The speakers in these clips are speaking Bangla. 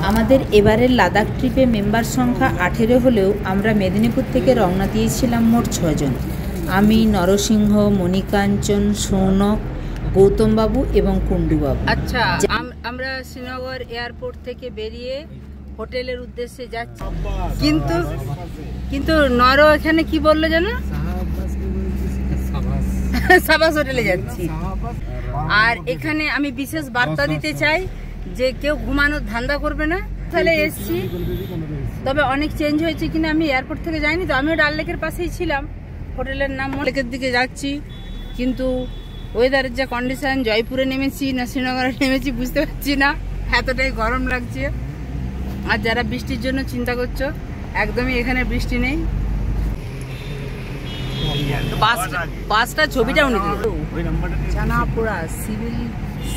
আমাদের এবারের লাদাখ ট্রিপে মেম্বার সংখ্যা 18 হলেও আমরা মেদিনীপুর থেকে রওনা দিয়েছিলাম মোট 6 জন। আমি, নরসিংহ, মণিকাঞ্চন, সৌনক, গৌতমবাবু এবং কুণ্ডুবাবু। আচ্ছা, আমরা শ্রীনগর এয়ারপোর্ট থেকে বেরিয়ে হোটেলের উদ্দেশ্যে যাচ্ছি, কিন্তু নর এখানে কি বললো জানো, সাবাস হোটেলে যাচ্ছি। আর এখানে আমি বিশেষ বার্তা দিতে চাই যে কেউ ঘুমানোর ধান্দা করবে না। তাহলে এসছি, তবে অনেক চেঞ্জ হয়েছে কিনা আমি এয়ারপোর্ট থেকে যাইনি তো, আমিও ডাল লেকের পাশেই ছিলাম, হোটেলের নাম লেকের দিকে যাচ্ছি। কিন্তু ওয়েদারের যা কন্ডিশন, জয়পুরে নেমেছি না শ্রীনগরে নেমেছি বুঝতে পারছি না, এতটাই গরম লাগছে। আর যারা বৃষ্টির জন্য চিন্তা করছো, একদমই এখানে বৃষ্টি নেই। বাসটা ছবিটাও নিতে চানাপুরা সিভিল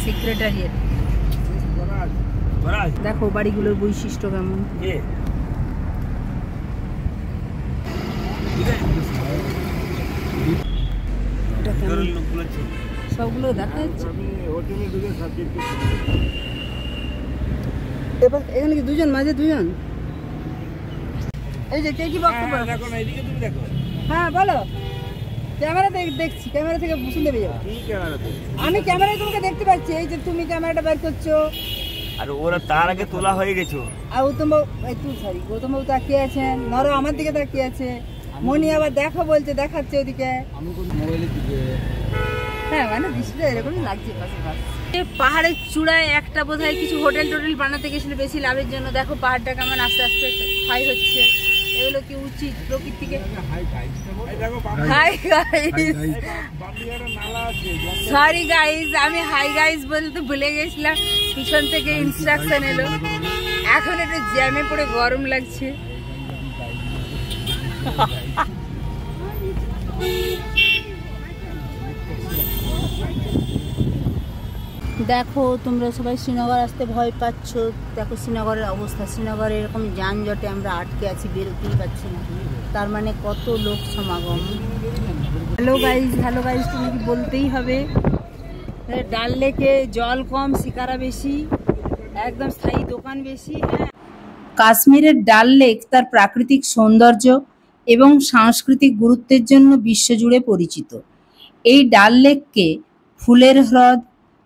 সেক্রেটারিয়েট। দেখো বাড়িগুলোর বৈশিষ্ট্য কেমন। সবগুলো দেখা যাচ্ছে। এবার এখানে কি দুজন, মাঝে দুজন। এই যে কে কি বক্তব্য? হ্যাঁ বলো। ক্যামেরা দেখছি, ক্যামেরা থেকে শুনতে পেয়ে যাবো। আমি ক্যামেরায় তোমাকে দেখতে পাচ্ছি, এই যে তুমি ক্যামেরাটা বের করছো। আর ওরা তার আগে তোলা হয়ে গেছো। আর গৌতমবাবু তাকিয়ে আছেন, নর আমার দিকে তাকিয়ে আছে, মনি আবার দেখো বলছে, দেখাচ্ছে ওদিকে। হ্যাঁ মানে দৃশ্যটা এরকমই লাগছে। পাহাড়ের চূড়ায় একটা বোধহয় কিছু হোটেল টোটেল বানাতে গেছিল বেশি লাভের জন্য। দেখো পাহাড়টা কেমন আস্তে আস্তে ক্ষয় হচ্ছে। এগুলো কি উচিত প্রকৃতিকে? সরি গাইজ, আমি হাই গাইজ বলতে ভুলে গেছিলাম, পিছন থেকে ইনস্ট্রাকশন এলো। এখন একটু জ্যামে পড়ে গরম লাগছে। দেখো তোমরা সবাই শ্রীনগর আসতে ভয় পাচ্ছ, দেখো শ্রীনগরের অবস্থা। শ্রীনগরে এরকম যানজটে আমরা আটকে আছি, বেরোতেই পারছি না। তার মানে কত লোক সমাগম। হ্যালো গাইজ, তুমি কি বলতেই হবে। ডাল লেকে জল কম, শিকারা বেশি, একদম স্থায়ী দোকান বেশি। কাশ্মীরের ডাল লেক তার প্রাকৃতিক সৌন্দর্য এবং সাংস্কৃতিক গুরুত্বের জন্য বিশ্বজুড়ে পরিচিত। এই ডাল লেককে ফুলের হ্রদ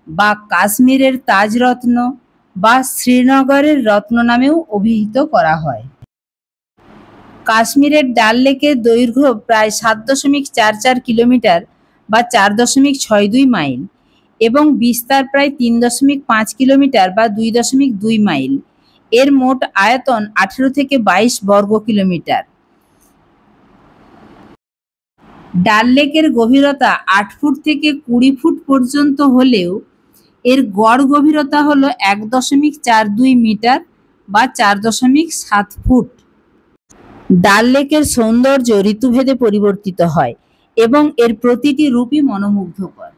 বা কাশ্মীরের তাজরত্ন বা শ্রীনগরের রত্ন নামেও অভিহিত করা হয়। কাশ্মীরের ডাল লেকের দৈর্ঘ্য প্রায় 7.44 কিলোমিটার বা 4.62 মাইল এবং বিস্তার প্রায় 3.5 কিলোমিটার বা 2.2 মাইল। এর মোট আয়তন 18 থেকে 22 বর্গ কিলোমিটার। ডাল লেকের গভীরতা 8 ফুট থেকে 20 ফুট পর্যন্ত হলেও এর গড় গভীরতা হলো 1.42 মিটার বা 4.7 ফুট। ডাল লেকের সৌন্দর্য ঋতুভেদে পরিবর্তিত হয় এবং এর প্রতিটি রূপই মনোমুগ্ধকর।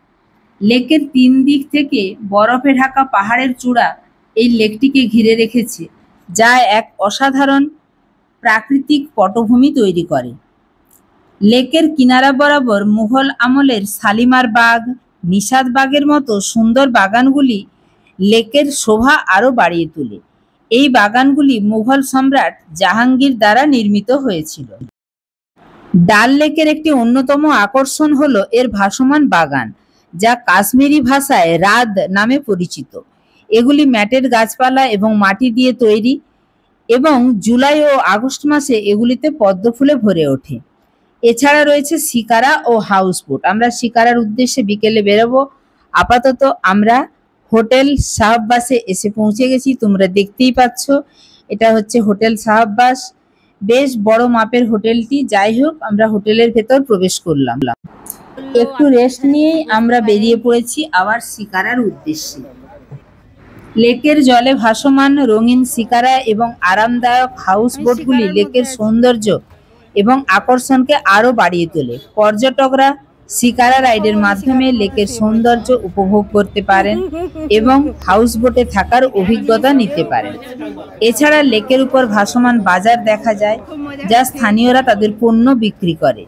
লেকের 3 দিক থেকে বরফে ঢাকা পাহাড়ের চূড়া এই লেকটিকে ঘিরে রেখেছে, যা এক অসাধারণ প্রাকৃতিক পটভূমি তৈরি করে। লেকের কিনারা বরাবর মুঘল আমলের শালিমার বাগ, নিষাদ বাগের মতো সুন্দর বাগানগুলি লেকের শোভা আরও বাড়িয়ে তোলে। এই বাগানগুলি মুঘল সম্রাট জাহাঙ্গীর দ্বারা নির্মিত হয়েছিল। ডাল লেকের একটি অন্যতম আকর্ষণ হলো এর ভাসমান বাগান, যা কাশ্মীরি ভাষায় রাদ নামে পরিচিত। এগুলি ম্যাটের গাছপালা এবং মাটি দিয়ে তৈরি এবং জুলাই ও আগস্ট মাসে এগুলিতে পদ্ম ফুলে ভরে ওঠে। এছাড়া রয়েছে শিকারা ও হাউসবোট। আমরা শিকারার উদ্দেশ্যে বিকেলে বেরোবো। আপাতত আমরা হোটেল শাহবাসে এসে পৌঁছে গেছি, তোমরা দেখতেই পাচ্ছ। এটা হচ্ছে হোটেল শাহবাস, বেশ বড় মাপের হোটেলটি। যাই হোক, আমরা হোটেলের ভেতর প্রবেশ করলাম। একটু রেস্ট নিয়েই আমরা বেরিয়ে পড়েছি আবার শিকারার উদ্দেশ্যে। লেকের জলে ভাসমান রঙিন শিকারা এবং আরামদায়ক হাউস বোটগুলি লেকের সৌন্দর্য এবং আকর্ষণকে আরো বাড়িয়ে তোলে। পর্যটকরা শিকারা রাইডের মাধ্যমে লেকের সৌন্দর্য উপভোগ করতে পারেন এবং হাউস বোটে থাকার অভিজ্ঞতা নিতে পারেন। এছাড়া লেকের উপর ভাসমান বাজার দেখা যায়, যা স্থানীয়রা তাদের পণ্য বিক্রি করে।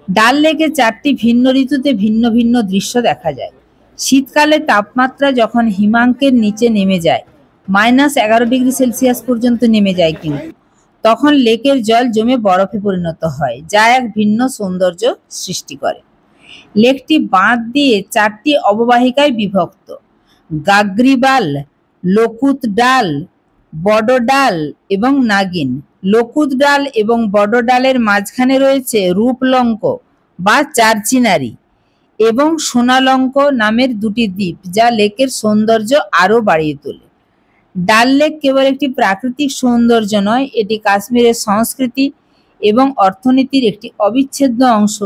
ডাল লেকে 4টি ভিন্ন ঋতুতে ভিন্ন ভিন্ন দৃশ্য দেখা যায়। শীতকালে তাপমাত্রা যখন হিমাঙ্কের নিচে নেমে যায়, -11°C পর্যন্ত নেমে যায়, কিন্তু তখন লেকের জল জমে বরফে পরিণত হয়, যা এক ভিন্ন সৌন্দর্য সৃষ্টি করে। লেকটি বাঁধ দিয়ে 4টি অববাহিকায় বিভক্ত: গাগ্রিবাল, লকুত ডাল, বড় ডাল এবং নাগিন। লকুত ডাল এবং বড় ডালের মাঝখানে রয়েছে রূপলঙ্ক বা চারচিনারি এবং সোনালঙ্ক নামের 2টি দ্বীপ, যা লেকের সৌন্দর্য আরও বাড়িয়ে তোলে। ডাল লেক কেবল একটি প্রাকৃতিক সৌন্দর্য নয়, এটি কাশ্মীরের সংস্কৃতি এবং অর্থনীতির একটি অবিচ্ছেদ্য অংশ,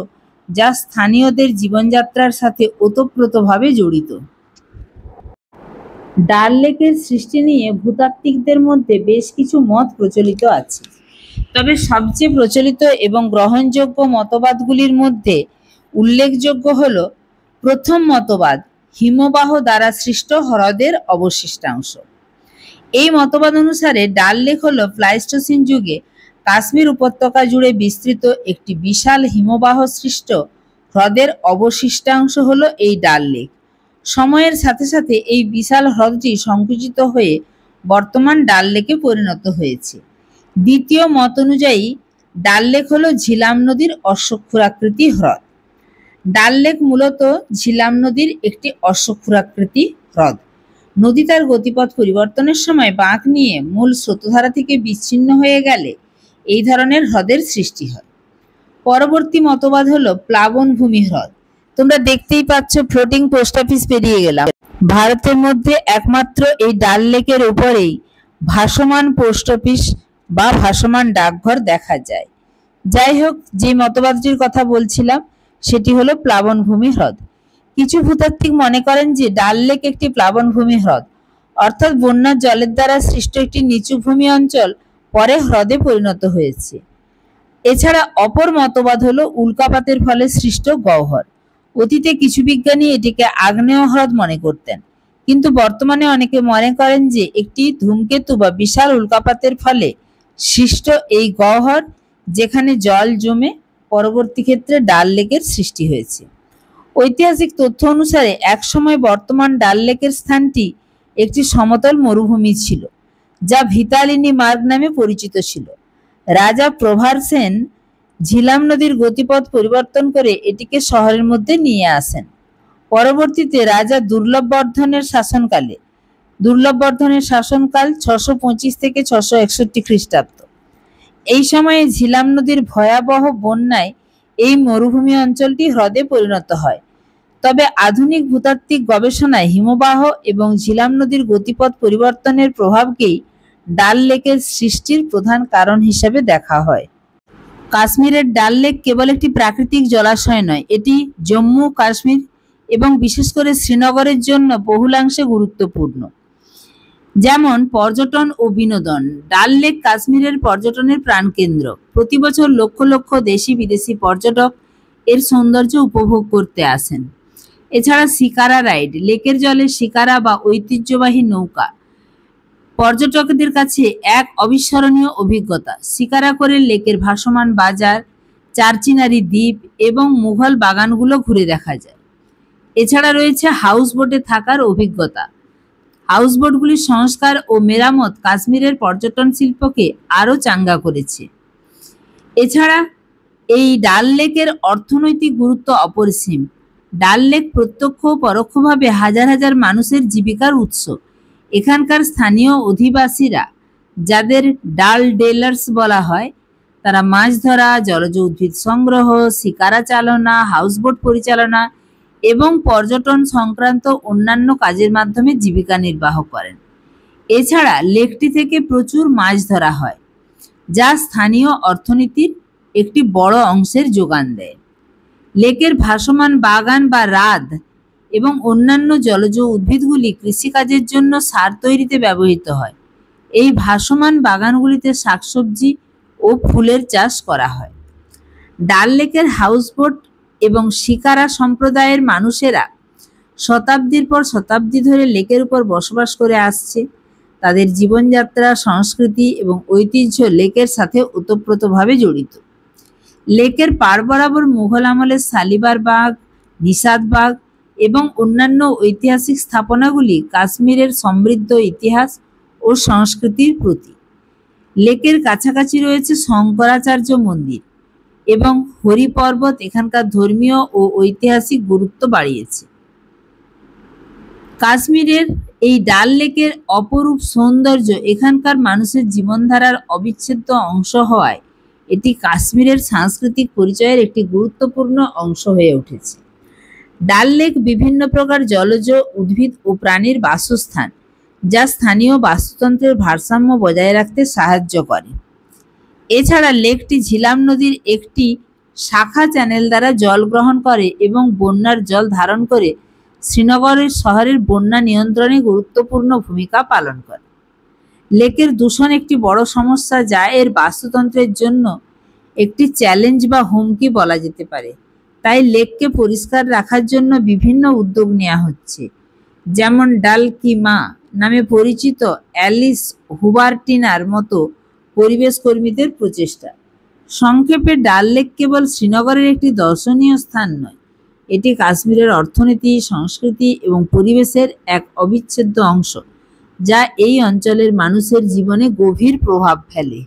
যা স্থানীয়দের জীবনযাত্রার সাথে ওতপ্রোতভাবে জড়িত। ডাল লেকের সৃষ্টি নিয়ে ভূতাত্ত্বিকদের মধ্যে বেশ কিছু মত প্রচলিত আছে, তবে সবচেয়ে প্রচলিত এবং গ্রহণযোগ্য মতবাদগুলির মধ্যে উল্লেখযোগ্য হল প্রথম মতবাদ, হিমবাহ দ্বারা সৃষ্ট হ্রদের অবশিষ্টাংশ। এই মতবাদ অনুসারে ডাল লেক হল প্লাইস্টোসিন যুগে কাশ্মীর উপত্যকা জুড়ে বিস্তৃত একটি বিশাল হিমবাহ সৃষ্ট হ্রদের অবশিষ্টাংশ হল এই ডাল লেক। সময়ের সাথে সাথে এই বিশাল হ্রদটি সংকুচিত হয়ে বর্তমান ডাল লেকে পরিণত হয়েছে। দ্বিতীয় মত অনুযায়ী ডাল লেক হল ঝিলাম নদীর অশ্বক্ষুরাকৃতি হ্রদ। ডাল লেক মূলত ঝিলাম নদীর একটি অশ্বক্ষুরাকৃতি হ্রদ। নদী তার গতিপথ পরিবর্তনের সময় বাঁক নিয়ে মূল স্রোতধারা থেকে বিচ্ছিন্ন হয়ে গেলে এই ধরনের হ্রদের সৃষ্টি হয়। পরবর্তী মতবাদ হলো প্লাবনভূমি হ্রদ। তোমরা দেখতেই পাচ্ছ ফ্লোটিং পোস্ট অফিস পেরিয়ে গেলাম। ভারতের মধ্যে একমাত্র এই ডাল লেকের উপরেই ভাসমান পোস্ট অফিস বা ভাসমান ডাকঘর দেখা যায়। যাই হোক, যে মতবাদটির কথা বলছিলাম সেটি হলো প্লাবনভূমি হ্রদ। কিছু ভূতাত্ত্বিক মনে করেন যে ডাল লেক একটি প্লাবনভূমি হ্রদ, অর্থাৎ বন্যার জলের দ্বারা সৃষ্ট একটি নিচু ভূমি অঞ্চল পরে হ্রদে পরিণত হয়েছে। এছাড়া অপর মতবাদ হলো উল্কাপাতের ফলে সৃষ্ট গহ্বর। অতীতে কিছু বিজ্ঞানী এটিকে আগ্নেয় হ্রদ মনে করতেন, কিন্তু বর্তমানে অনেকে মনে করেন যে একটি ধূমকেতু বা বিশাল উল্কাপাতের ফলে সৃষ্ট এই গহ্বর, যেখানে জল জমে পরবর্তী ক্ষেত্রে ডাল লেকের সৃষ্টি হয়েছে। ঐতিহাসিক তথ্য অনুসারে একসময় বর্তমান ডাল লেকের স্থানটি একটি সমতল মরুভূমি ছিল, যা ভিতালিনী মার্গ নামে পরিচিত ছিল। রাজা প্রভার সেন ঝিলাম নদীর গতিপথ পরিবর্তন করে এটিকে শহরের মধ্যে নিয়ে আসেন। পরবর্তীতে রাজা দুর্লভবর্ধনের শাসনকাল 625 থেকে 661 খ্রিস্টাব্দ। এই সময়ে ঝিলাম নদীর ভয়াবহ বন্যায় এই মরুভূমি অঞ্চলটি হ্রদে পরিণত হয়। তবে আধুনিক ভূতাত্ত্বিক গবেষণায় হিমবাহ এবং ঝিলাম নদীর গতিপথ পরিবর্তনের প্রভাবকেই ডাল লেকের সৃষ্টির প্রধান কারণ হিসেবে দেখা হয়। কাশ্মীরের ডাল লেক কেবল একটি প্রাকৃতিক জলাশয় নয়, এটি জম্মু কাশ্মীর এবং বিশেষ করে শ্রীনগরের জন্য বহুলাংশে গুরুত্বপূর্ণ। যেমন পর্যটন ও বিনোদন, ডাল লেক কাশ্মীরের পর্যটনের প্রাণকেন্দ্র। প্রতি বছর লক্ষ লক্ষ দেশি বিদেশি পর্যটক এর সৌন্দর্য উপভোগ করতে আসেন। এছাড়া শিকারা রাইড, লেকের জলে শিকারা বা ঐতিহ্যবাহী নৌকা পর্যটকদের কাছে এক অবিস্মরণীয় অভিজ্ঞতা। শিকারা করে লেকের ভাসমান বাজার, চারচিনারি দ্বীপ এবং মুঘল বাগানগুলো ঘুরে দেখা যায়। এছাড়া রয়েছে হাউস বোটে থাকার অভিজ্ঞতা। হাউস বোটগুলির সংস্কার ও মেরামত কাশ্মীরের পর্যটন শিল্পকে আরও চাঙ্গা করেছে। এছাড়া এই ডাল লেকের অর্থনৈতিক গুরুত্ব অপরিসীম। ডাল লেক প্রত্যক্ষ ও পরোক্ষভাবে হাজার হাজার মানুষের জীবিকার উৎস। এখানকার স্থানীয় অধিবাসীরা, যাদের ডাল ডেলার্স বলা হয়, তারা মাছ ধরা, জলজ উদ্ভিদ সংগ্রহ, শিকারা চালনা, হাউসবোট পরিচালনা এবং পর্যটন সংক্রান্ত অন্যান্য কাজের মাধ্যমে জীবিকা নির্বাহ করেন। এছাড়া লেকটি থেকে প্রচুর মাছ ধরা হয়, যা স্থানীয় অর্থনীতির একটি বড় অংশের যোগান দেয়। লেকের ভাসমান বাগান বা হ্রদ এবং অন্যান্য জলজ উদ্ভিদগুলি কৃষিকাজের জন্য সার তৈরিতে ব্যবহৃত হয়। এই ভাসমান বাগানগুলিতে শাকসবজি ও ফুলের চাষ করা হয়। ডাল লেকের হাউসবোট এবং শিকারা সম্প্রদায়ের মানুষেরা শতাব্দীর পর শতাব্দী ধরে লেকের উপর বসবাস করে আসছে। তাদের জীবনযাত্রা, সংস্কৃতি এবং ঐতিহ্য লেকের সাথে ওতপ্রোতভাবে জড়িত। লেকের পাড় বরাবর মুঘল আমলের শালিবার বাগ, নিষাদ বাগ এবং অন্যান্য ঐতিহাসিক স্থাপনাগুলি কাশ্মীরের সমৃদ্ধ ইতিহাস ও সংস্কৃতির প্রতীক। লেকের কাছাকাছি রয়েছে শঙ্করাচার্য মন্দির এবং হরি পর্বত এখানকার ধর্মীয় ও ঐতিহাসিক গুরুত্ব বাড়িয়েছে। কাশ্মীরের এই ডাল লেকের অপরূপ সৌন্দর্য এখানকার মানুষের জীবনধারার অবিচ্ছেদ্য অংশ হওয়ায় এটি কাশ্মীরের সাংস্কৃতিক পরিচয়ের একটি গুরুত্বপূর্ণ অংশ হয়ে উঠেছে। ডাল লেক বিভিন্ন প্রকার জলজ উদ্ভিদ ও প্রাণীর বাসস্থান, যা স্থানীয় বাস্তুতন্ত্রের ভারসাম্য বজায় রাখতে সাহায্য করে। এছাড়া লেকটি ঝিলাম নদীর একটি শাখা চ্যানেল দ্বারা জল গ্রহণ করে এবং বন্যার জল ধারণ করে শ্রীনগরের শহরের বন্যা নিয়ন্ত্রণে গুরুত্বপূর্ণ ভূমিকা পালন করে। লেকের দূষণ একটি বড় সমস্যা, যা এর বাস্তুতন্ত্রের জন্য একটি চ্যালেঞ্জ বা হুমকি বলা যেতে পারে। তাই লেককে পরিষ্কার রাখার জন্য বিভিন্ন উদ্যোগ নেওয়া হচ্ছে, যেমন ডাল কি মা নামে পরিচিত অ্যালিস হুবারটিনার মতো পরিবেশ কর্মীদের প্রচেষ্টা। সংক্ষেপে, ডাল লেক কেবল শ্রীনগরের একটি দর্শনীয় স্থান নয়, এটি কাশ্মীরের অর্থনীতি, সংস্কৃতি এবং পরিবেশের এক অবিচ্ছেদ্য অংশ, যা এই অঞ্চলের মানুষের জীবনে গভীর প্রভাব ফেলে।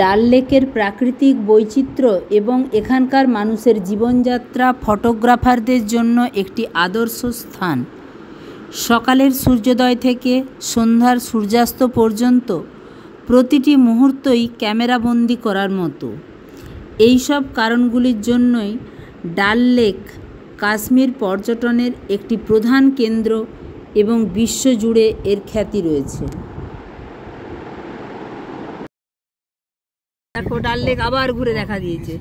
ডাল লেকের প্রাকৃতিক বৈচিত্র্য এবং এখানকার মানুষের জীবনযাত্রা ফটোগ্রাফারদের জন্য একটি আদর্শ স্থান। সকালের সূর্যোদয় থেকে সন্ধ্যার সূর্যাস্ত পর্যন্ত প্রতিটি মুহূর্তই ক্যামেরাবন্দি করার মতো। এইসব কারণগুলির জন্যই ডাল লেক কাশ্মীর পর্যটনের একটি প্রধান কেন্দ্র এবং বিশ্বজুড়ে এর খ্যাতি রয়েছে। দেখো, ডাল লেক আবার ঘুরে দেখা দিয়েছে।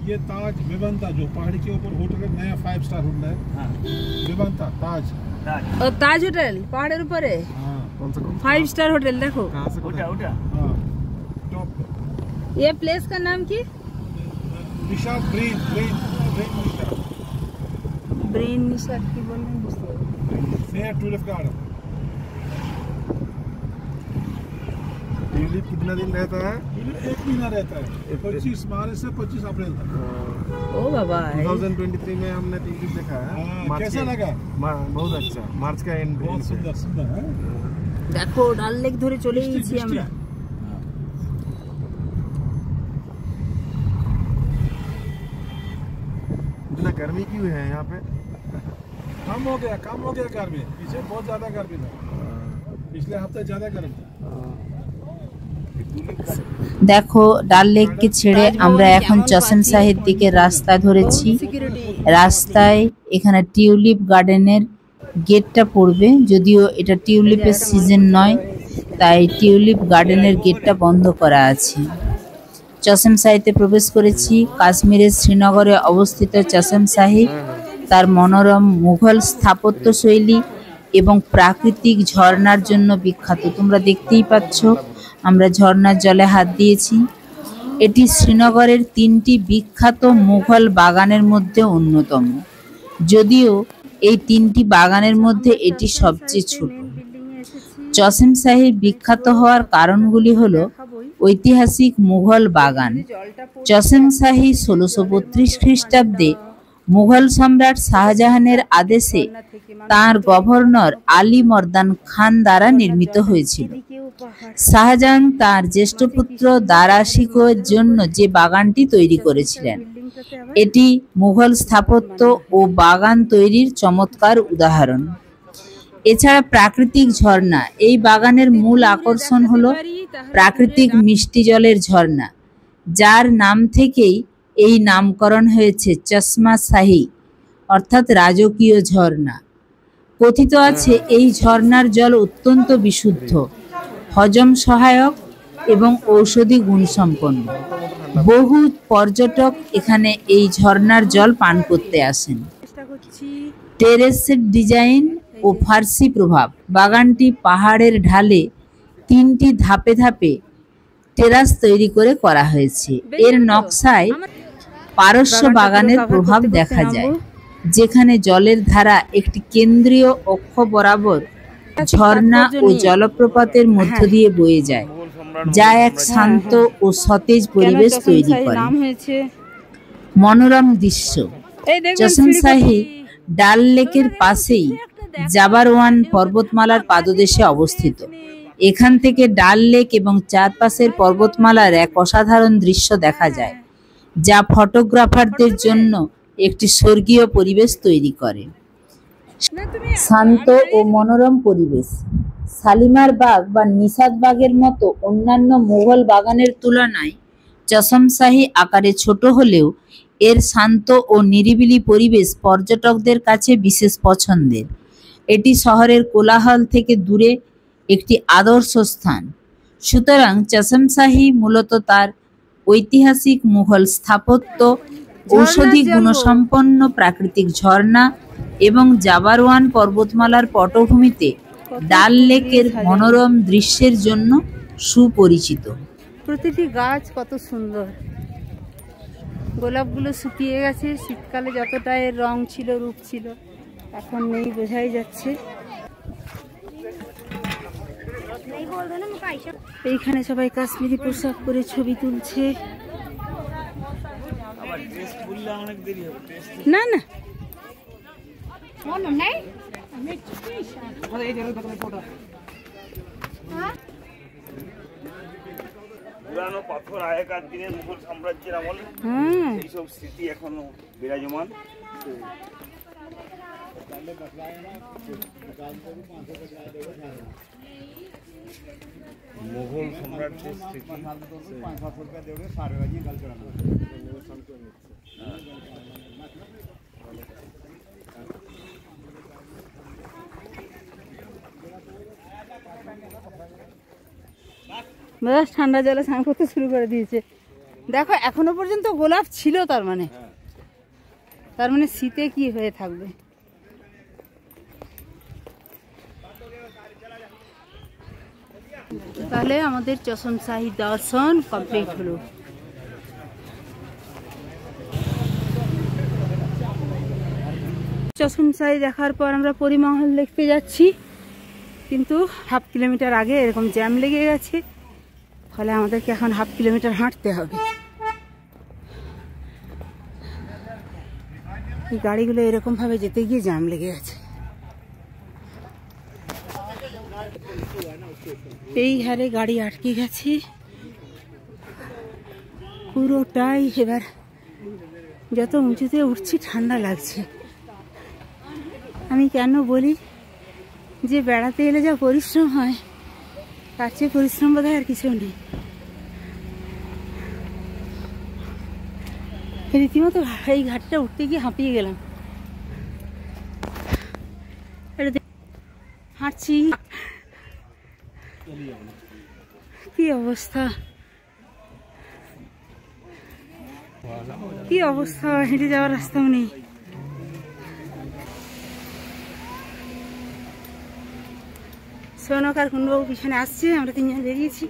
ये ताज विवंता जो पहाड़ी के ऊपर होटल है, नया 5 स्टार होटल है। विवंता ताज और ताज होटल पहाड़ের উপরে। कौन सा 5 स्टार होटल देखो। ওটা टॉप ये प्लेस का नाम की? निशाद ब्रेन निशाद ब्रेन निशाद की बोल रहे हैं बुझते। Fair tulip garden. ट्यूलिप कितना दिन रहता है? एक महीना रहता है, 25 मार्च से 25 अप्रैल तक। ओ बाबा, 2023 में हमने ट्यूलिप देखा है। कैसा लगा? बहुत अच्छा, मार्च का एंड। बहुत सुंदर है। देखो, ডাল লেক ধরে চলে এসেছি আমরা। इतना गर्मी क्यों है यहाँ पे? कम हो गया गर्मी। पीछे बहुत ज्यादा गर्मी था, पिछले हफ्ते ज्यादा गर्मी था। দেখো, ডাল লেককে ছেড়ে আমরা এখন চশম শাহীর দিকে রাস্তা ধরেছি। রাস্তায় এখানে টিউলিপ গার্ডেনের গেটটা পড়বে, যদিও এটা টিউলিপের সিজন নয়, তাই টিউলিপ গার্ডেনের গেটটা বন্ধ করা আছে। চশম শাহীতে প্রবেশ করেছি। কাশ্মীরের শ্রীনগরে অবস্থিত চশম শাহী তার মনোরম মুঘল স্থাপত্য শৈলী এবং প্রাকৃতিক ঝর্ণার জন্য বিখ্যাত। তোমরা দেখতেই পাচ্ছ, আমরা ঝর্ণার জলে হাত দিয়েছি। এটি শ্রীনগরের 3টি বিখ্যাত মুঘল বাগানের মধ্যে অন্যতম, যদিও এই 3টি বাগানের মধ্যে এটি সবচেয়ে ছোট। চশম শাহীর বিখ্যাত হওয়ার কারণগুলি হল ঐতিহাসিক মুঘল বাগান। চশম শাহী 1632 খ্রিস্টাব্দে মুঘল সম্রাট শাহজাহানের আদেশে তাঁর গভর্নর আলী মর্দান খান দ্বারা নির্মিত হয়েছিল। শাহজাহান তাঁর জ্যেষ্ঠ পুত্র দারা শিকোয়ের জন্য যে বাগানটি তৈরি করেছিলেন, এটি মুঘল স্থাপত্য ও বাগান তৈরির চমৎকার উদাহরণ। এছাড়া প্রাকৃতিক ঝর্ণা। এই বাগানের মূল আকর্ষণ হলো প্রাকৃতিক মিষ্টি জলের ঝর্ণা, যার নাম থেকেই এই নামকরণ হয়েছে চশমা শাহী, অর্থাৎ রাজকীয় ঝর্ণা। কথিত আছে এই ঝর্ণার জল অত্যন্ত বিশুদ্ধ, হজম সহায়ক এবং ঔষধি গুণসম্পন্ন। বহু পর্যটক এখানে এই ঝর্ণার জল পান করতে আসেন। টেরেসের ডিজাইন ও ফার্সি প্রভাব। বাগানটি পাহাড়ের ঢালে 3টি ধাপে ধাপে টেরাস তৈরি করে করা হয়েছে। এর নকশায় পারস্য বাগানের প্রভাব দেখা যায়, যেখানে জলের ধারা একটি কেন্দ্রীয় অক্ষ বরাবর ঝর্ণা ও জলপ্রপাতের মধ্য দিয়ে বয়ে যায়, যা এক শান্ত ও সতেজ পরিবেশ তৈরি করে। মনোরম দৃশ্য। চশম শাহী ডাল লেকের পাশেই জাবারওয়ান পর্বতমালার পাদদেশে অবস্থিত। এখান থেকে ডাল লেক এবং চারপাশের পর্বতমালার এক অসাধারণ দৃশ্য দেখা যায়, যা ফটোগ্রাফারদের জন্য একটি স্বর্গীয় পরিবেশ তৈরি করে। শান্ত ও মনোরম পরিবেশ। শালিমার বাগ বা নিশাত বাগের মতো অন্যান্য মুঘল বাগানের তুলনায় চশমশাহী আকারে ছোট হলেও এর শান্ত ও নিরিবিলি পরিবেশ পর্যটকদের কাছে বিশেষ পছন্দের। এটি শহরের কোলাহল থেকে দূরে একটি আদর্শ স্থান। সুতরাং চশমশাহী মূলত তার ঐতিহাসিক মুঘল স্থাপত্য, ঔষধি গুণসম্পন্ন প্রাকৃতিক ঝর্ণা এবং জাবারওয়ান পর্বতমালার পটভূমিতে ডাল লেকের মনোরম দৃশ্যের জন্য সুপরিচিত। প্রতিটি গাছ কত সুন্দর। গোলাপগুলো শুকিয়ে গেছে, শীতকালে যতটা এর রং ছিল, রূপ ছিল, এখন নেই, বোঝাই যাচ্ছে। এইখানে সবাই কাশ্মীরি পোশাক পরে ছবি তুলছে। না না পুরানো পাথর আগেকার দিনের মুঘল সাম্রাজ্যের আমলে এইসব স্মৃতি এখনো বিরাজমান। মুঘল সম্রাটদের স্মৃতি। বেশ ঠান্ডা জলে স্নান করতে শুরু করে দিয়েছে। দেখো এখনো পর্যন্ত গোলাপ ছিল, তার মানে শীতে কি হয়ে থাকবে। তাহলে আমাদের চশমশাহী দর্শন কমপ্লিট হলো। চশমশাহী দেখার পর আমরা পরিমহল দেখতে যাচ্ছি, কিন্তু হাফ কিলোমিটার আগে এরকম জ্যাম লেগে গেছে, ফলে আমাদেরকে এখন হাফ কিলোমিটার হাঁটতে হবে। এই গাড়িগুলো এরকম ভাবে যেতে গিয়ে জ্যাম লেগে গেছে। এই হারে গাড়ি আটকে গেছে পুরোটাই। এবার যত উঁচুতে উঠছি ঠান্ডা লাগছে। আমি কেন বলি যে বেড়াতে এলে যা পরিশ্রম হয়, তার চেয়ে পরিশ্রম বোধ হয় আর কিছু নেই। রীতিমতো এই ঘাটটা উঠতে গিয়ে হাঁপিয়ে গেলাম। হাঁটছি, কি অবস্থা, কি অবস্থা, হেঁটে যাওয়ার রাস্তাও নেই। সৌনক আর কুণ্ডবাবু পিছনে আসছে, আমরা তিনজন বেরিয়েছি।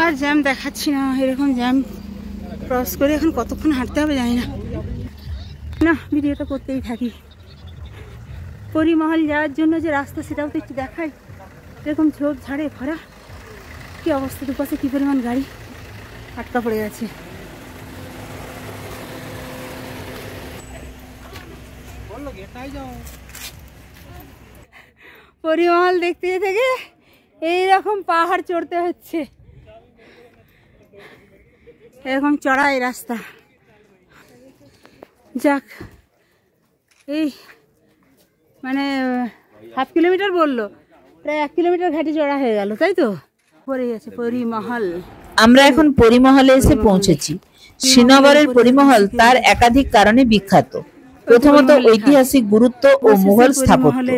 আর জ্যাম দেখাচ্ছি না, এরকম জ্যাম ক্রস করে এখন কতক্ষণ হাঁটতে হবে জানি না। না, ভিডিওটা করতেই থাকি। পরিমহল যাওয়ার জন্য যে রাস্তা, সেটাও তো একটু দেখাই। এরকম ঝোপ ঝাড়ে ভরা, কি অবস্থা, দুপাশে কি পরিমাণ গাড়ি আটকা পড়ে গেছে। পরিমহল দেখতে থেকে এইরকম পাহাড় চড়তে হচ্ছে, এরকম চড়াই রাস্তা। যাক, এই মানে হাফ কিলোমিটার বললো, প্রায় 1 কিলোমিটার ঘাটি চড়া হয়ে গেল, তাই তো। পরে গেছে পরিমহল। আমরা এখন পরিমহলে এসে পৌঁছেছি। শ্রীনগরের পরিমহল তার একাধিক কারণে বিখ্যাত। প্রথমত ঐতিহাসিক গুরুত্ব ও মুঘল স্থাপত্য।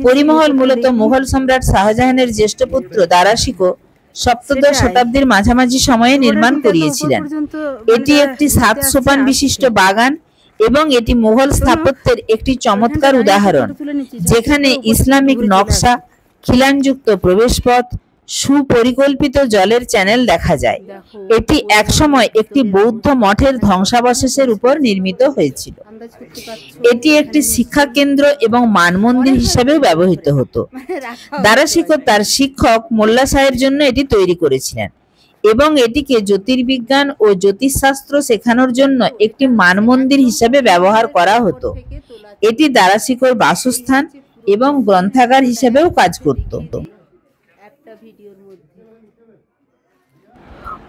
পরিমহল মূলত মুঘল সম্রাট শাহজাহানের জ্যেষ্ঠ পুত্র দারাশিকো সপ্তদশ শতাব্দীর মাঝামাঝি সময়ে নির্মাণ করিয়েছিলেন। এটি একটি 7 সোপান বিশিষ্ট বাগান এবং এটি মুঘল স্থাপত্যের একটি চমৎকার উদাহরণ, যেখানে ইসলামিক নকশা, খিলানযুক্ত প্রবেশপথ, সুপরিকল্পিত জলের চ্যানেল দেখা যায়। এটি একসময় একটি বৌদ্ধ মঠের ধ্বংসাবশেষের উপর নির্মিত হয়েছিল। এটি একটি শিক্ষা কেন্দ্র এবং মানমন্দির হিসাবেও ব্যবহৃত হতো। দারাশিকো তার শিক্ষক মোল্লা শাহের জন্য এটি তৈরি করেছিলেন। এবং এটিকে জ্যোতির্বিজ্ঞান ও জ্যোতিষশাস্ত্র শেখানোর জন্য একটি মানমন্দির হিসাবে ব্যবহার করা হতো। এটি দারাশিকোর বাসস্থান এবং গ্রন্থাগার হিসেবেও কাজ করত।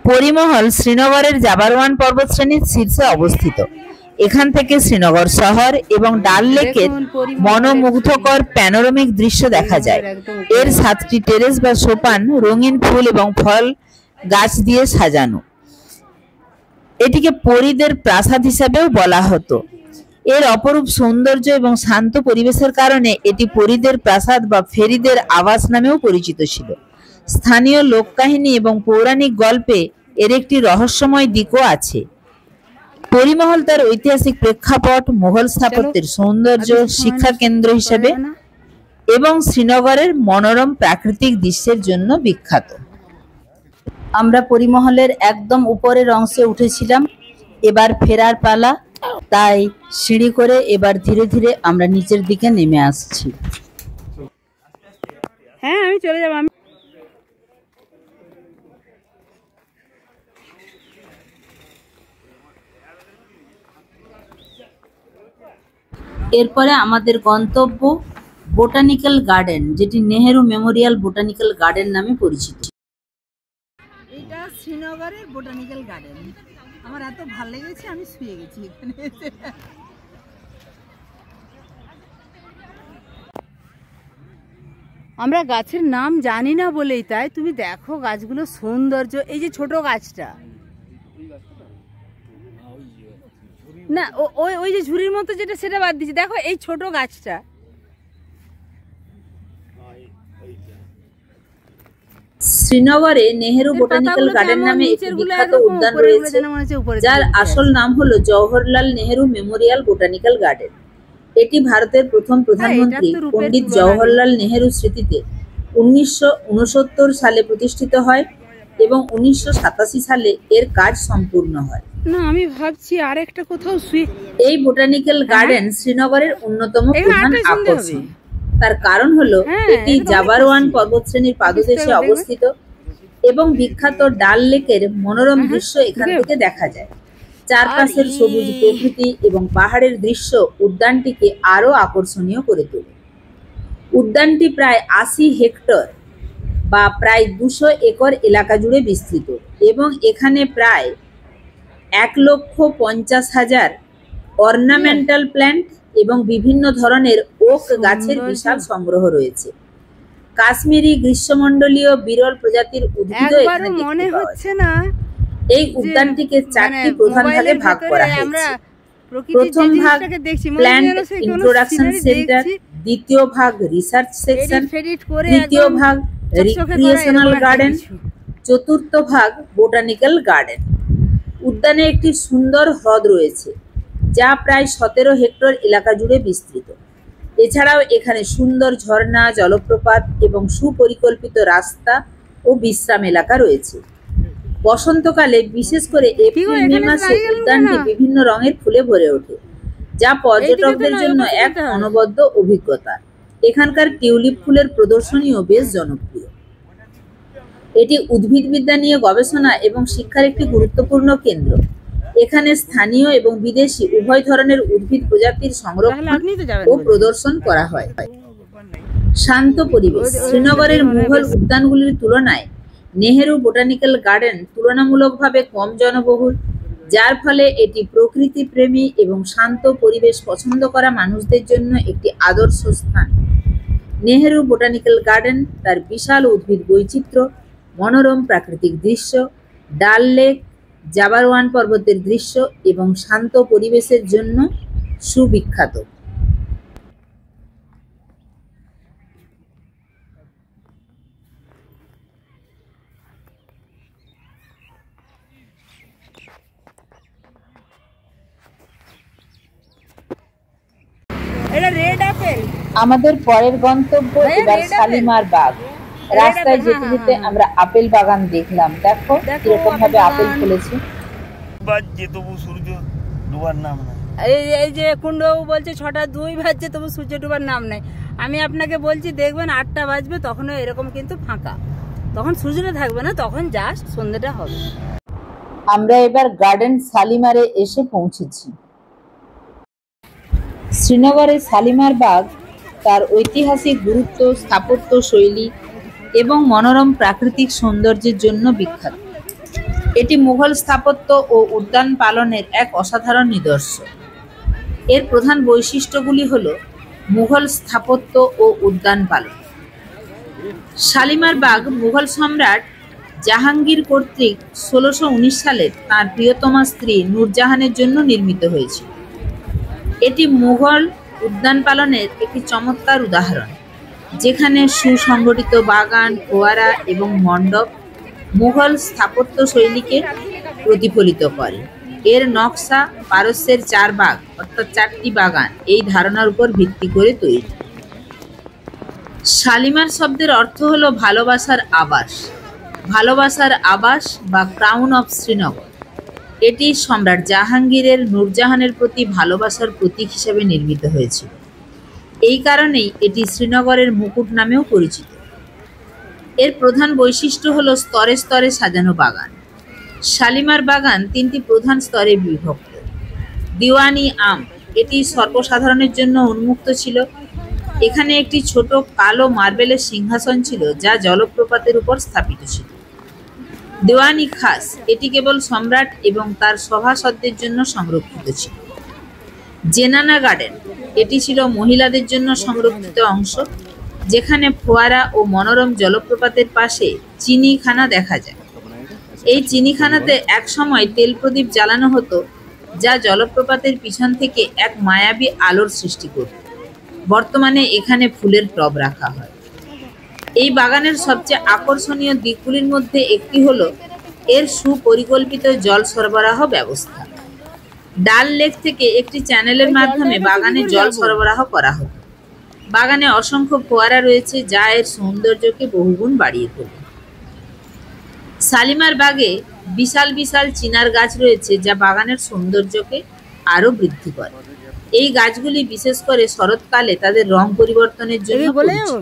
পরিমহল শ্রীনগরের জাবারওয়ান পর্বতশ্রেণীর শীর্ষে অবস্থিত। এখান থেকে শ্রীনগর শহর এবং ডাল লেকের মনোমুগ্ধকর প্যানোরামিক দৃশ্য দেখা যায়। এর 7টি টেরেস বা সোপান রঙিন ফুল এবং ফল গাছ দিয়ে সাজানো। এটিকে পরীদের প্রাসাদ হিসাবেও বলা হতো। এর অপরূপ সৌন্দর্য এবং শান্ত পরিবেশের কারণে এটি পরীদের প্রাসাদ বা ফেরিদের আবাস নামেও পরিচিত ছিল। স্থানীয় লোককাহিনী এবং পৌরাণিক গল্পে এর একটি রহস্যময় দিকও আছে। পরিমহল তার ঐতিহাসিক প্রেক্ষাপট, মুঘল স্থাপত্যের সৌন্দর্য, শিক্ষা কেন্দ্র হিসেবে এবং শ্রীনগরের মনোরম প্রাকৃতিক দৃশ্যের জন্য বিখ্যাত। আমরা পরিমহলের একদম উপরের অংশে উঠেছিলাম, এবার ফেরার পালা, তাই সিঁড়ি করে এবার ধীরে ধীরে আমরা নিচের দিকে নেমে আসছি। হ্যাঁ, আমি চলে যাব। এরপরে আমাদের গন্তব্য বোটানিক্যাল গার্ডেন, যেটি নেহেরু মেমোরিয়াল বোটানিক্যাল গার্ডেন নামে পরিচিত। এটা শ্রীনগরের বোটানিক্যাল গার্ডেন। আমার এত ভালো লেগেছে, আমি শুয়ে গেছি এখানে। আমরা গাছের নাম জানি না বলেই তাই। তুমি দেখো গাছগুলো সৌন্দর্য। এই যে ছোট গাছটা না, ওই যে ঝুড়ির মতো যেটা, সেটা বাদ দিচ্ছি। দেখো এই ছোট গাছটা। শ্রীনগরে নেহেরু বোটানিক্যাল গার্ডেন নামে একটি বিখ্যাত উদ্যান রয়েছে, যার আসল নাম হলো Jawaharlal Nehru Memorial botanical garden. এটি ভারতের প্রথম প্রধানমন্ত্রী পণ্ডিত জওহরলাল নেহেরুর স্মৃতিতে 1969 সালে প্রতিষ্ঠিত হয় এবং 1987 সালে এর কাজ সম্পূর্ণ হয়। না, আমি ভাবছি আরেকটা কোথাও এই বোটানিক্যাল গার্ডেন শ্রীনগরের অন্যতম প্রধান আকর্ষণ। তার কারণ হলো এটি জাবারওয়ান পর্বতশ্রেণীর পাদদেশে অবস্থিত এবং বিখ্যাত ডাল লেকের মনোরম দৃশ্য এখান থেকে দেখা যায়। চারপাশের সবুজ প্রকৃতি এবং পাহাড়ের দৃশ্য উদ্যানটিকে আরো আকর্ষণীয় করে তোলে। উদ্যানটি প্রায় 80 হেক্টর বা প্রায় 200 একর এলাকা জুড়ে বিস্তৃত এবং এখানে প্রায় 1,50,000 অর্নামেন্টাল প্ল্যান্ট এবং বিভিন্ন ধরনের ওক গাছের বিশাল সংগ্রহ রয়েছে। কাশ্মীরি গ্রীষ্মমণ্ডলীয় বিরল প্রজাতির উদ্ভিদ এখানে দেখতে পাওয়া যায়। এই উদ্যানটিকে 4টি প্রধান ভাগে ভাগ করা হয়েছে। প্রথম ভাগ প্ল্যান্ট ইন্ট্রোডাকশন সেন্টার, দ্বিতীয় ভাগ রিসার্চ সেকশন, তৃতীয় ভাগ রিক্রিয়েশনাল গার্ডেন, চতুর্থ ভাগ বোটানিক্যাল গার্ডেন। উদ্যানে একটি সুন্দর হ্রদ রয়েছে যা প্রায় 17 হেক্টর এলাকা জুড়ে বিস্তৃত। এছাড়াও এখানে সুন্দর ঝর্ণা, জলপ্রপাত এবং সুপরিকল্পিত রাস্তা ও বিশ্রাম এলাকা রয়েছে। বসন্তকালে, বিশেষ করে এপ্রিল মে মাসে উদ্যানটি বিভিন্ন রঙের ফুলে ভরে ওঠে, যা পর্যটকদের জন্য এক অনবদ্য অভিজ্ঞতা। এখানকার টিউলিপ ফুলের প্রদর্শনীও বেশ জনপ্রিয়। এটি উদ্ভিদবিদ্যা নিয়ে গবেষণা এবং শিক্ষার একটি গুরুত্বপূর্ণ কেন্দ্র। এখানে স্থানীয় এবং বিদেশি উভয় ধরনের উদ্ভিদ প্রজাতির সংরক্ষণ ও প্রদর্শন করা হয়। শান্ত পরিবেশ। শ্রীনগরের মুঘল উদ্যানগুলির তুলনায় নেহেরু বোটানিক্যাল গার্ডেন তুলনামূলকভাবে কম জনবহুল, যার ফলে এটি প্রকৃতি প্রেমী এবং শান্ত পরিবেশ পছন্দ করা মানুষদের জন্য একটি আদর্শ স্থান। নেহেরু বোটানিক্যাল গার্ডেন তার বিশাল উদ্ভিদ বৈচিত্র্য, মনোরম প্রাকৃতিক দৃশ্য, ডাল লেক, জাবারওয়ান পর্বতের দৃশ্য এবং শান্ত পরিবেশের জন্য সুবিখ্যাত। আমাদের পরের গন্তব্য এবার শালিমার বাগ। রাস্তায় যেতে যেতে আমরা আপেল বাগান দেখলাম। দেখো কিরকম ভাবে আপেল ফলেছে। এই যে কুণ্ডবাবু বলছে 6টা 2 বাজছে তবু সূর্য ডুবার নাম নাই। আমি আপনাকে বলছি দেখবেন 8টা বাজবে তখনও এরকম কিন্তু ফাঁকা, তখন সূর্যটা থাকবে না, তখন জাস্ট সন্ধ্যাটা হবে। আমরা এবার গার্ডেন শালিমারে এসে পৌঁছেছি। শ্রীনগরের শালিমার বাগ তার ঐতিহাসিক গুরুত্ব, স্থাপত্য শৈলী এবং মনোরম প্রাকৃতিক সৌন্দর্যের জন্য বিখ্যাত। এটি মুঘল স্থাপত্য ও উদ্যান পালনের এক অসাধারণ নিদর্শন। এর প্রধান বৈশিষ্ট্যগুলি হল মুঘল স্থাপত্য ও উদ্যান পালন। শালিমার বাগ মুঘল সম্রাট জাহাঙ্গীর কর্তৃক 1619 সালে তাঁর প্রিয়তমা স্ত্রী নূরজাহানের জন্য নির্মিত হয়েছিল। এটি মুঘল উদ্যান পালনের একটি চমৎকার উদাহরণ, যেখানে সুসংগঠিত বাগান, ফোয়ারা এবং মণ্ডপ মুঘল স্থাপত্য শৈলীকে প্রতিফলিত করে। এর নকশা পারস্যের 4 বাগ অর্থাৎ 4টি বাগান এই ধারণার উপর ভিত্তি করে তৈরি। শালিমার শব্দের অর্থ হলো ভালোবাসার আবাস। ভালোবাসার আবাস বা ক্রাউন অফ শ্রীনগর। এটি সম্রাট জাহাঙ্গীরের নূরজাহানের প্রতি ভালোবাসার প্রতীক হিসেবে নির্মিত হয়েছিল। এই কারণেই এটি শ্রীনগরের মুকুট নামেও পরিচিত। এর প্রধান বৈশিষ্ট্য হলো স্তরে স্তরে সাজানো বাগান। শালিমার বাগান 3টি প্রধান স্তরে বিভক্ত। দিওয়ানি আম, এটি সর্বসাধারণের জন্য উন্মুক্ত ছিল। এখানে একটি ছোট কালো মার্বেলের সিংহাসন ছিল, যা জলপ্রপাতের উপর স্থাপিত ছিল। দেওয়ানি খাস, এটি কেবল সম্রাট এবং তার সভাসদদের জন্য সংরক্ষিত ছিল। জেনানা গার্ডেন, এটি ছিল মহিলাদের জন্য সংরক্ষিত অংশ, যেখানে ফোয়ারা ও মনোরম জলপ্রপাতের পাশে চিনিখানা দেখা যায়। এই চিনিখানাতে একসময় তেল প্রদীপ জ্বালানো হতো, যা জলপ্রপাতের পিছন থেকে এক মায়াবী আলোর সৃষ্টি করত। বর্তমানে এখানে ফুলের টব রাখা হয়। এই বাগানের সবচেয়ে আকর্ষণীয় দিকগুলির মধ্যে একটি হলো এর সুপরিকল্পিত জল সরবরাহ ব্যবস্থা। ডাল লেক থেকে একটি চ্যানেলের মাধ্যমে বাগানে জল সরবরাহ করা হতো। বাগানে অসংখ্য ফোয়ারা রয়েছে, যা এর সৌন্দর্যকে বহুগুণ বাড়িয়ে তোলে। শালিমার বাগে বিশাল বিশাল চিনার গাছ রয়েছে, যা বাগানের সৌন্দর্যকে আরো বৃদ্ধি করে। এই গাছগুলি বিশেষ করে শরৎকালে তাদের রং পরিবর্তনের জন্য পরিচিত।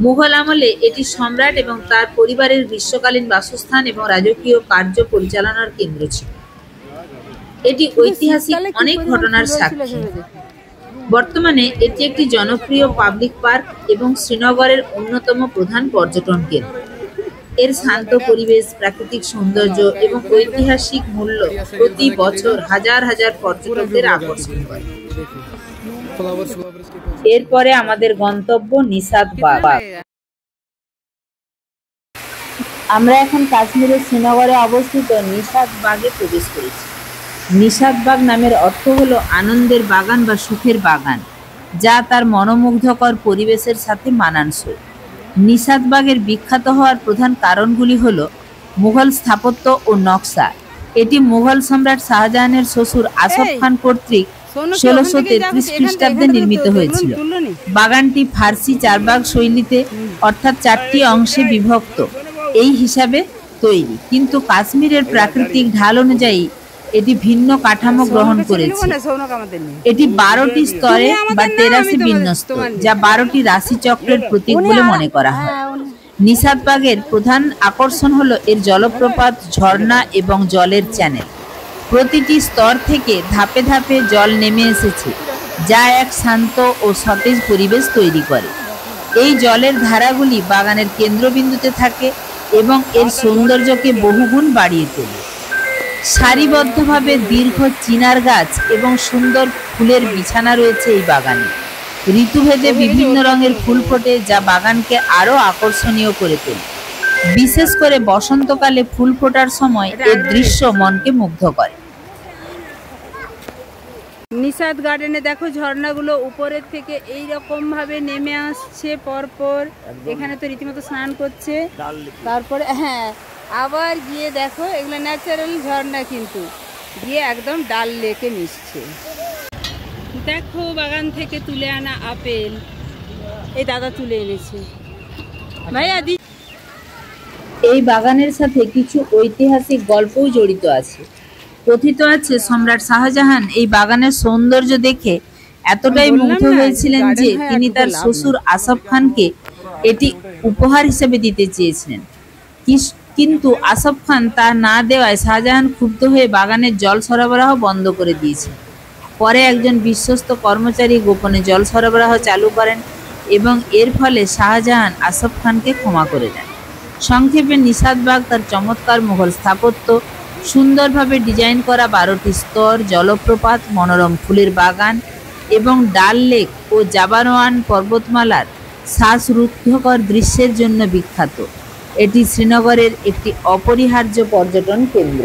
মুঘল আমলে এটি সম্রাট এবং তার পরিবারের গ্রীষ্মকালীন বাসস্থান এবং রাজকীয় কার্য পরিচালনার কেন্দ্র ছিল। এটি ঐতিহাসিক অনেক ঘটনার সাক্ষী। বর্তমানে এটি একটি জনপ্রিয় পাবলিক পার্ক এবং শ্রীনগরের অন্যতম প্রধান পর্যটন কেন্দ্র। এর শান্ত পরিবেশ, প্রাকৃতিক সৌন্দর্য এবং ঐতিহাসিক মূল্য প্রতি বছর হাজার হাজার পর্যটকদের আকর্ষণ করে। এরপরে আমাদের গন্তব্য নিশাত বাগ। আমরা এখন কাশ্মীরের শ্রীনগরে অবস্থিত নিশাত বাগে প্রবেশ করেছি। নিশাত বাগ নামের অর্থ হলো আনন্দের বাগান বা সুখের বাগান, যা তার মনোমুগ্ধকর পরিবেশের সাথে মানানসই। নিশাত বাগের বিখ্যাত হওয়ার প্রধান কারণগুলি হল মুঘল স্থাপত্য ও নকশা। এটি মুঘল সম্রাট শাহজাহানের শ্বশুর আসফ খান কর্তৃক 1633 খ্রিস্টাব্দে নির্মিত হয়েছিল। বাগানটি ফার্সি 4 বাগ শৈলীতে অর্থাৎ 4টি অংশে বিভক্ত এই হিসাবে তৈরি, কিন্তু কাশ্মীরের প্রাকৃতিক ঢাল অনুযায়ী এটি ভিন্ন কাঠামো গ্রহণ করেছে। এটি 12টি স্তরে বা টেরাসে বিন্যস্ত, যা 12টি রাশিচক্রের প্রতীক বলে মনে করা হয়। নিশাত বাগের প্রধান আকর্ষণ হলো এর জলপ্রপাত, ঝর্ণা এবং জলের চ্যানেল। প্রতিটি স্তর থেকে ধাপে ধাপে জল নেমে এসেছে, যা এক শান্ত ও সতেজ পরিবেশ তৈরি করে। এই জলের ধারাগুলি বাগানের কেন্দ্রবিন্দুতে থাকে এবং এর সৌন্দর্যকে বহুগুণ বাড়িয়ে তোলে। সারিবদ্ধভাবে দীর্ঘ চিনার গাছ এবং সুন্দর ফুলের বিছানা রয়েছে এই বাগানে। ঋতুভেদে বিভিন্ন রঙের ফুল ফোটে, যা বাগানকে আরো আকর্ষণীয় করে তোলে। বিশেষ করে বসন্তকালে ফুল ফোটার সময় এর দৃশ্য মনকে মুগ্ধ করে। নিশাত গার্ডেনে দেখো ঝর্ণাগুলো উপরের থেকে এই রকম ভাবে নেমে আসছে পরপর। এখানে তো রীতিমতো স্নান করছে। তারপরে হ্যাঁ, আবার গিয়ে দেখো এগুলো ন্যাচারাল ঝর্ণা, কিন্তু গিয়ে একদম ডাল লেকে মিশছে। দেখো বাগান থেকে তুলে আনা আপেল, এই দাদা তুলে এনেছে। ভাইয়া এই বাগানের সাথে কিছু ঐতিহাসিক গল্পও জড়িত আছে। কথিত আছে সম্রাট শাহজাহান এই বাগানের সৌন্দর্য দেখে এতটাই মুগ্ধ হয়েছিলেন যে তিনি তার শ্বশুর আসফ খানকে এটি উপহার হিসেবে দিতে চেয়েছিলেন, কিন্তু আসফ খান তা না দেওয়ায় শাহজাহান ক্ষুব্ধ হয়ে বাগানের জল সরবরাহ বন্ধ করে দিয়েছেন। পরে একজন বিশ্বস্ত কর্মচারী গোপনে জল সরবরাহ চালু করেন এবং এর ফলে শাহজাহান আসফ খানকে ক্ষমা করে দেন। সংক্ষেপে নিশাতবাগ তার চমৎকার মুঘল স্থাপত্য, সুন্দরভাবে ডিজাইন করা 12টি স্তর, জলপ্রপাত, মনোরম ফুলের বাগান এবং ডাল লেক ও জাবারওয়ান পর্বতমালার শ্বাসরুদ্ধকর দৃশ্যের জন্য বিখ্যাত। এটি শ্রীনগরের একটি অপরিহার্য পর্যটন কেন্দ্র।